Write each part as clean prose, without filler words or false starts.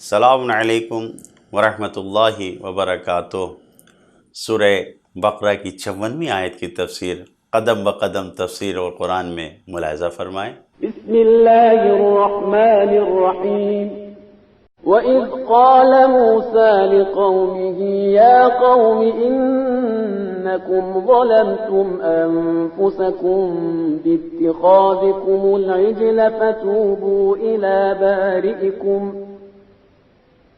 السلام علیکم ورحمۃ اللہ وبرکاتہ۔ سورہ بقرہ کی 56ویں آیت کی تفسیر قدم بقدم تفسیر اور قرآن میں ملاحظہ فرمائیں۔ بسم اللہ الرحمن الرحیم وَإِذْ قَالَ مُوسَى لِقَوْمِهِ يَا قَوْمِ إِنَّكُمْ ظَلَمْتُمْ أَنفُسَكُمْ بِاتِّخَاذِكُمُ الْعِجْلَ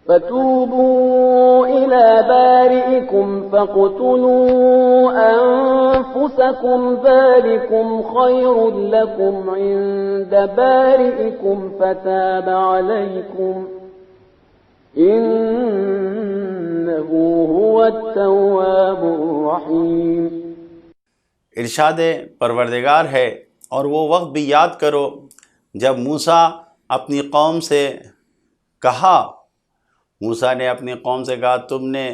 فتوبوا إلى بارئكم فاقتلوا أنفسكم ذلكم خير لكم عند بارئكم فتاب عليكم إنه هو التواب الرحيم۔ ارشاد پروردگار ہے، اور وہ وقت بھی یاد کرو جب موسیٰ اپنی قوم سے کہا، موسیٰ نے اپنی قوم سے کہا تم نے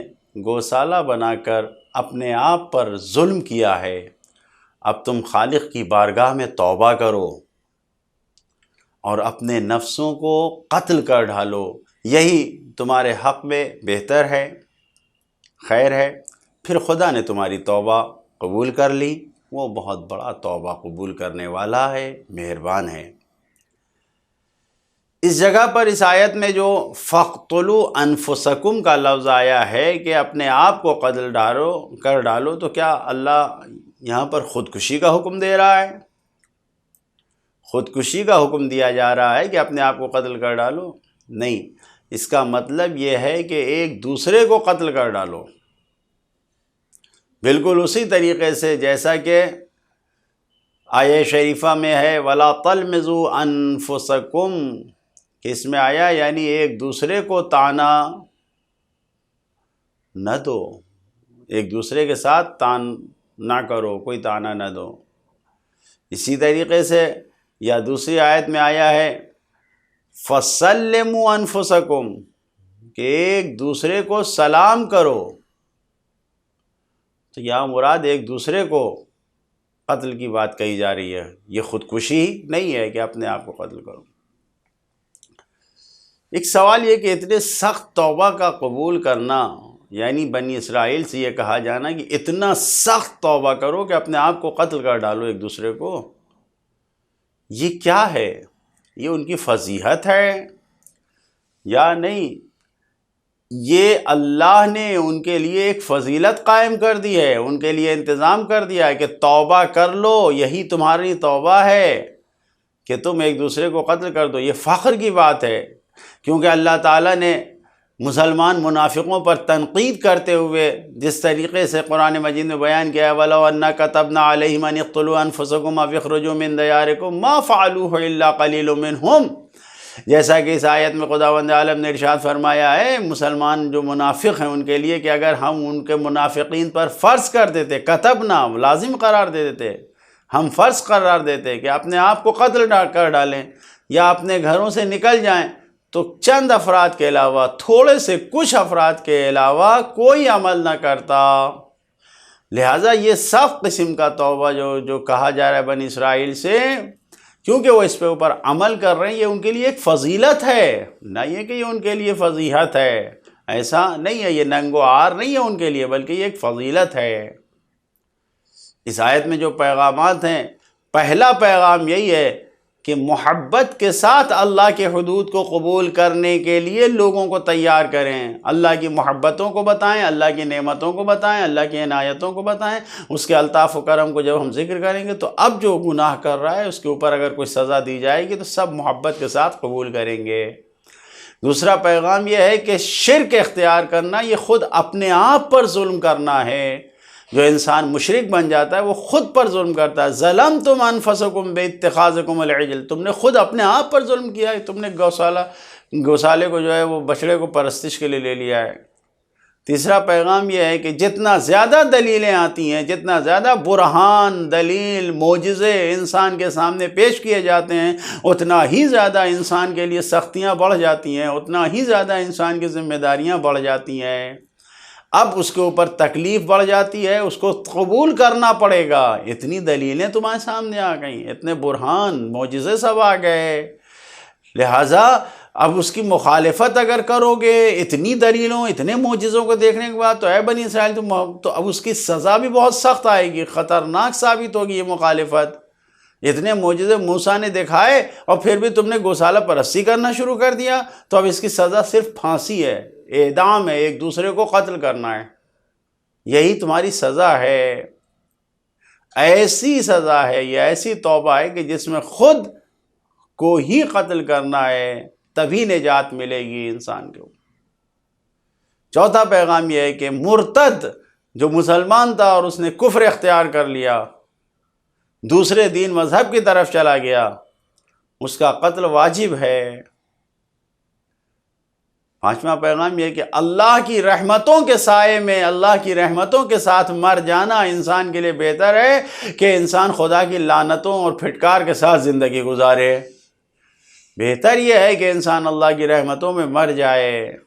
گوسالہ بنا کر اپنے آپ پر ظلم کیا ہے، اب تم خالق کی بارگاہ میں توبہ کرو اور اپنے نفسوں کو قتل کر ڈالو، یہی تمہارے حق میں بہتر ہے، خیر ہے۔ پھر خدا نے تمہاری توبہ قبول کر لی، وہ بہت بڑا توبہ قبول کرنے والا ہے، مہربان ہے۔ اس جگہ پر اس آیت میں جو فَاقْتُلُوا أَنفُسَكُمْ کا لفظ آیا ہے کہ اپنے آپ کو قتل کر ڈالو، تو کیا اللہ یہاں پر خودکشی کا حکم دے رہا ہے؟ خودکشی کا حکم دیا جا رہا ہے کہ اپنے آپ کو قتل کر ڈالو؟ نہیں، اس کا مطلب یہ ہے کہ ایک دوسرے کو قتل کر ڈالو، بالکل اسی طریقے سے جیسا کہ آیہ شریفہ میں ہے وَلَا تَلْمِزُوا أَنفُسَكُمْ، کہ اس میں آیا یعنی ایک دوسرے کو طعنہ نہ دو، ایک دوسرے کے ساتھ طعن نہ کرو، کوئی طعنہ نہ دو۔ اسی طریقے سے یا دوسری آیت میں آیا ہے فَسَلِّمُوا أَنفُسَكُمْ، کہ ایک دوسرے کو سلام کرو، تو یہاں مراد ایک دوسرے کو قتل کی بات کہی جا رہی ہے، یہ خودکشی نہیں ہے کہ اپنے آپ کو قتل کرو۔ ایک سوال یہ کہ اتنے سخت توبہ کا قبول کرنا، یعنی بنی اسرائیل سے یہ کہا جانا کہ اتنا سخت توبہ کرو کہ اپنے آپ کو قتل کر ڈالو ایک دوسرے کو، یہ کیا ہے؟ یہ ان کی فضیحت ہے یا نہیں؟ یہ اللہ نے ان کے لیے ایک فضیلت قائم کر دی ہے، ان کے لیے انتظام کر دیا ہے کہ توبہ کر لو، یہی تمہاری توبہ ہے کہ تم ایک دوسرے کو قتل کر دو۔ یہ فخر کی بات ہے، کیونکہ اللہ تعالیٰ نے مسلمان منافقوں پر تنقید کرتے ہوئے جس طریقے سے قرآن مجید میں بیان کیا ہے وَلَوْ أَنَّا كَتَبْنَا عَلَيْهِمْ أَنِ اقْتُلُوا أَنفُسَكُمْ أَوِ اخْرُجُوا مِنْ دِيَارِكُمْ مَا فَعَلُوهُ إِلَّا قَلِيلٌ مِّنْهُمْ، جیسا کہ اس آیت میں خداوند عالم نے ارشاد فرمایا ہے مسلمان جو منافق ہیں ان کے لیے کہ اگر ہم ان کے منافقین پر فرض کر دیتے، کتبنا لازم قرار دے دیتے، ہم فرض قرار دیتے کہ اپنے آپ کو قتل کر ڈالیں یا اپنے گھروں سے نکل جائیں، تو چند افراد کے علاوہ، تھوڑے سے کچھ افراد کے علاوہ کوئی عمل نہ کرتا۔ لہٰذا یہ سخت قسم کا توبہ جو کہا جا رہا ہے بنی اسرائیل سے، کیونکہ وہ اس پہ اوپر عمل کر رہے ہیں، یہ ان کے لیے ایک فضیلت ہے، نہ یہ کہ یہ ان کے لیے فضیحت ہے، ایسا نہیں ہے، یہ ننگ و عار نہیں ہے ان کے لیے، بلکہ یہ ایک فضیلت ہے۔ اس آیت میں جو پیغامات ہیں، پہلا پیغام یہی ہے کہ محبت کے ساتھ اللہ کے حدود کو قبول کرنے کے لیے لوگوں کو تیار کریں، اللہ کی محبتوں کو بتائیں، اللہ کی نعمتوں کو بتائیں، اللہ کی عنایتوں کو بتائیں، اس کے الطاف و کرم کو جب ہم ذکر کریں گے تو اب جو گناہ کر رہا ہے اس کے اوپر اگر کوئی سزا دی جائے گی تو سب محبت کے ساتھ قبول کریں گے۔ دوسرا پیغام یہ ہے کہ شرک اختیار کرنا یہ خود اپنے آپ پر ظلم کرنا ہے۔ جو انسان مشرک بن جاتا ہے وہ خود پر ظلم کرتا ہے۔ ظلمتم انفسکم باتخاذکم العجل، تم نے خود اپنے آپ پر ظلم کیا ہے، تم نے گوسالے کو جو ہے وہ بچڑے کو پرستش کے لیے لے لیا ہے۔ تیسرا پیغام یہ ہے کہ جتنا زیادہ دلیلیں آتی ہیں، جتنا زیادہ برہان، دلیل، معجزے انسان کے سامنے پیش کیے جاتے ہیں، اتنا ہی زیادہ انسان کے لیے سختیاں بڑھ جاتی ہیں، اتنا ہی زیادہ انسان کی ذمہ داریاں بڑھ جاتی ہیں۔ اب اس کے اوپر تکلیف بڑھ جاتی ہے، اس کو قبول کرنا پڑے گا۔ اتنی دلیلیں تمہارے سامنے آ گئیں، اتنے برہان، معجزے سب آ گئے، لہٰذا اب اس کی مخالفت اگر کرو گے اتنی دلیلوں اتنے معجزوں کو دیکھنے کے بعد، تو اے بنی اسرائیل تو اب اس کی سزا بھی بہت سخت آئے گی، خطرناک ثابت ہوگی یہ مخالفت۔ اتنے معجزے موسیٰ نے دکھائے اور پھر بھی تم نے گوسالہ پرستی کرنا شروع کر دیا، تو اب اس کی سزا صرف پھانسی ہے، اعدام ہے، ایک دوسرے کو قتل کرنا ہے، یہی تمہاری سزا ہے۔ ایسی سزا ہے، یہ ایسی توبہ ہے کہ جس میں خود کو ہی قتل کرنا ہے، تبھی نجات ملے گی انسان کو۔ چوتھا پیغام یہ ہے کہ مرتد جو مسلمان تھا اور اس نے کفر اختیار کر لیا، دوسرے دین مذہب کی طرف چلا گیا، اس کا قتل واجب ہے۔ پانچواں پیغام یہ ہے کہ اللہ کی رحمتوں کے سائے میں، اللہ کی رحمتوں کے ساتھ مر جانا انسان کے لیے بہتر ہے کہ انسان خدا کی لعنتوں اور پھٹکار کے ساتھ زندگی گزارے۔ بہتر یہ ہے کہ انسان اللہ کی رحمتوں میں مر جائے۔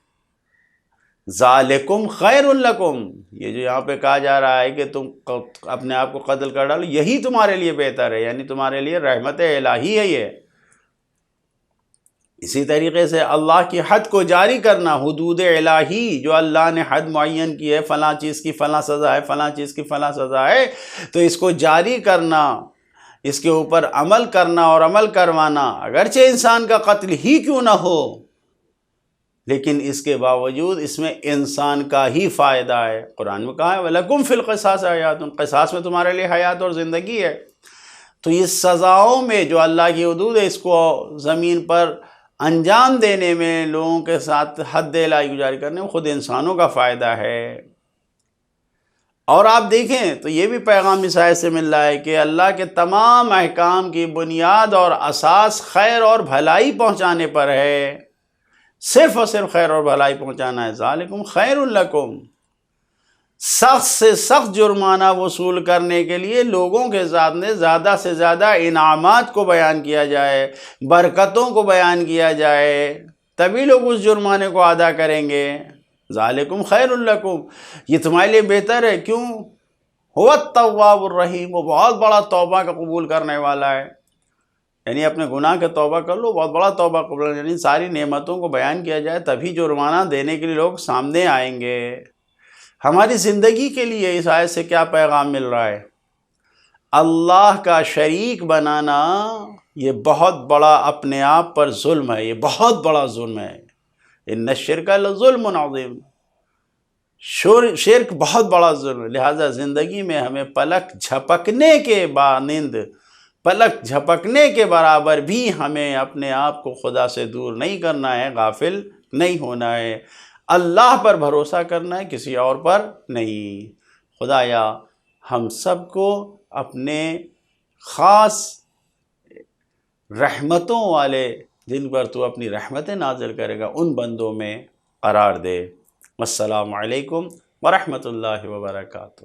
ذالکم خیر لکم، یہ جو یہاں پہ کہا جا رہا ہے کہ تم اپنے آپ کو قتل کر ڈالو، یہی تمہارے لیے بہتر ہے، یعنی تمہارے لیے رحمت الہی ہے یہ۔ اسی طریقے سے اللہ کی حد کو جاری کرنا، حدود الہی جو اللہ نے حد معین کی ہے، فلاں چیز کی فلاں سزا ہے، فلاں چیز کی فلاں سزا ہے، تو اس کو جاری کرنا، اس کے اوپر عمل کرنا اور عمل کروانا، اگرچہ انسان کا قتل ہی کیوں نہ ہو، لیکن اس کے باوجود اس میں انسان کا ہی فائدہ ہے۔ قرآن میں کہا ہے وَلَكُمْ فِي الْقِصَاصِ حَيَاتٌ، قصاص میں تمہارے لیے حیات اور زندگی ہے۔ تو یہ سزاؤں میں جو اللہ کی حدود ہے، اس کو زمین پر انجام دینے میں، لوگوں کے ساتھ حد الہی کو جاری کرنے میں خود انسانوں کا فائدہ ہے۔ اور آپ دیکھیں تو یہ بھی پیغام اس آیت سے مل رہا ہے کہ اللہ کے تمام احکام کی بنیاد اور اساس خیر اور بھلائی پہنچانے پر ہے، صرف اور صرف خیر اور بھلائی پہنچانا ہے۔ ذالکم خیر لکم، سخت سے سخت جرمانہ وصول کرنے کے لیے لوگوں کے سامنے زیادہ سے زیادہ انعامات کو بیان کیا جائے، برکتوں کو بیان کیا جائے، تبھی لوگ اس جرمانے کو ادا کریں گے۔ ذالکم خیر لکم، یہ تمہارے لیے بہتر ہے، کیوں؟ هو التواب الرحیم، وہ بہت بڑا توبہ کا قبول کرنے والا ہے۔ یعنی اپنے گناہ کے توبہ کر لو، بہت بڑا توبہ قبول، یعنی ساری نعمتوں کو بیان کیا جائے، تبھی جرمانہ دینے کے لیے لوگ سامنے آئیں گے۔ ہماری زندگی کے لیے اس آیت سے کیا پیغام مل رہا ہے؟ اللہ کا شریک بنانا یہ بہت بڑا اپنے آپ پر ظلم ہے، یہ بہت بڑا ظلم ہے۔ ان الشرک لظلم عظیم، شرک بہت بڑا ظلم ہے۔ لہٰذا زندگی میں ہمیں پلک جھپکنے کے مانند، پلک جھپکنے کے برابر بھی ہمیں اپنے آپ کو خدا سے دور نہیں کرنا ہے، غافل نہیں ہونا ہے، اللہ پر بھروسہ کرنا ہے، کسی اور پر نہیں۔ خدایا ہم سب کو اپنے خاص رحمتوں والے جن پر تو اپنی رحمتیں نازل کرے گا ان بندوں میں قرار دے۔ والسلام علیکم ورحمۃ اللہ وبرکاتہ۔